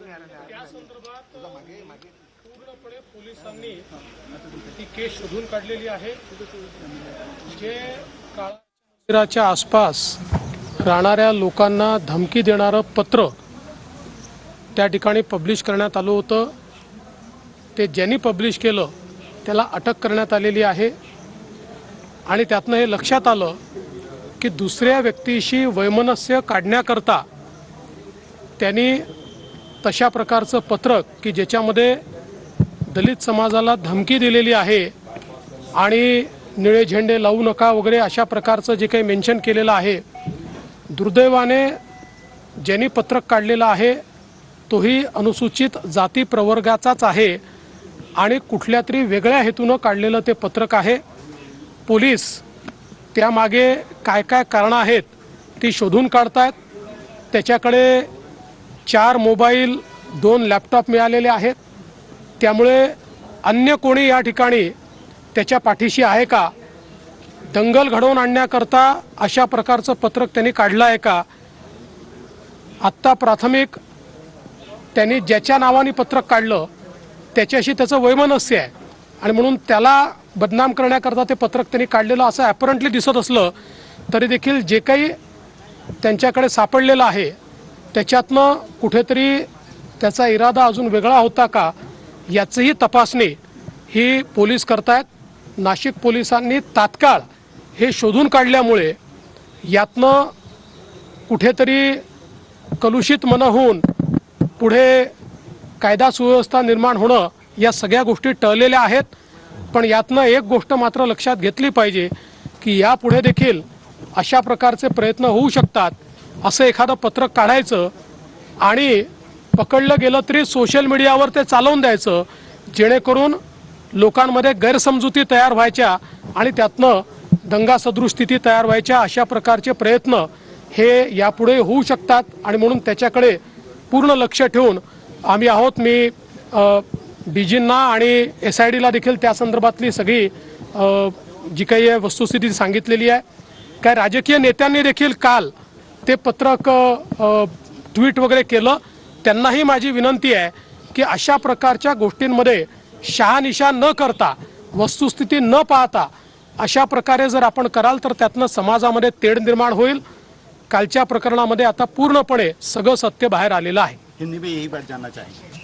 त्या संदर्भात पूर्णपणे पोलिसांनी ती केस शोधून काढलेली आहे। जे मंदिराच्या आसपास राहणाऱ्या लोकांना धमकी देणारं पत्र त्या ठिकाणी पब्लिश करण्यात आलं होतं। ते ज्यांनी पब्लिश केलं त्याला अटक करण्यात आलेली आहे आणि त्यातनं हे लक्षात आलं की दुसऱ्या व्यक्तीशी वैमनस्य काढण्याकरता त्यांनी तशा प्रकारचं पत्रक की ज्याच्यामध्ये दलित समाजाला धमकी दिलेली आहे आणि निळे झेंडे लावू नका वगैरे अशा प्रकारचं जे काही मेन्शन केलेलं आहे, दुर्दैवाने ज्यांनी पत्रक काढलेलं आहे तोही अनुसूचित जाती प्रवर्गाचाच आहे आणि कुठल्या तरी वेगळ्या हेतूनं काढलेलं ते पत्रक आहे। पोलीस त्यामागे काय काय कारणं आहेत ती शोधून काढतायत। त्याच्याकडे 4 मोबाईल 2 लॅपटॉप मिळालेले आहेत। त्यामुळे अन्य कोणी या ठिकाणी त्याच्या पाठीशी आहे का, दंगल घडवून आणण्याकरता अशा प्रकारचं पत्रक त्यांनी काढलं आहे का, आत्ता प्राथमिक त्यांनी ज्याच्या नावाने पत्रक काढलं त्याच्याशी त्याचं वैमनस्य आहे आणि म्हणून त्याला बदनाम करण्याकरता ते पत्रक त्यांनी काढलेलं असं ॲपरंटली दिसत असलं तरी देखील जे काही त्यांच्याकडे सापडलेलं आहे त्याच्यातनं कुठेतरी त्याचा इरादा अजून वेगळा होता का याचीही तपासणी ही पोलीस करतायत। नाशिक पोलिसांनी तात्काळ हे शोधून काढल्यामुळे यातनं कुठेतरी कलुषित मन होऊन पुढे कायदा सुव्यवस्था निर्माण होणं या सगळ्या गोष्टी टळलेल्या आहेत। पण यातनं एक गोष्ट मात्र लक्षात घेतली पाहिजे की यापुढे देखील अशा प्रकारचे प्रयत्न होऊ शकतात। असं एखादं पत्रक काढायचं आणि पकडलं गेलं तरी सोशल मीडियावर ते चालवून द्यायचं, जेणेकरून लोकांमध्ये गैरसमजुती तयार व्हायच्या आणि त्यातनं दंगासदृश स्थिती तयार व्हायच्या अशा प्रकारचे प्रयत्न हे यापुढे होऊ शकतात आणि म्हणून त्याच्याकडे पूर्ण लक्ष ठेवून आम्ही आहोत। मी डीजींना आणि SIDला देखील त्या संदर्भातली सगळी जी काही वस्तुस्थिती सांगितलेली आहे। काय राजकीय नेत्यांनी देखील काल ते पत्रक ट्विट वगैरे केलं। त्यांनाही माझी विनंती आहे की अशा प्रकारच्या गोष्टींमध्ये शहानिशा न करता, वस्तुस्थिती न पाहता अशा प्रकारे जर आपण कराल तर त्यातनं समाजामध्ये तेढ निर्माण होईल। कालच्या प्रकरणामध्ये आता पूर्णपणे सगळं सत्य बाहेर आलेलं आहे। हिंदी में यही बात जानना चाहेंगे।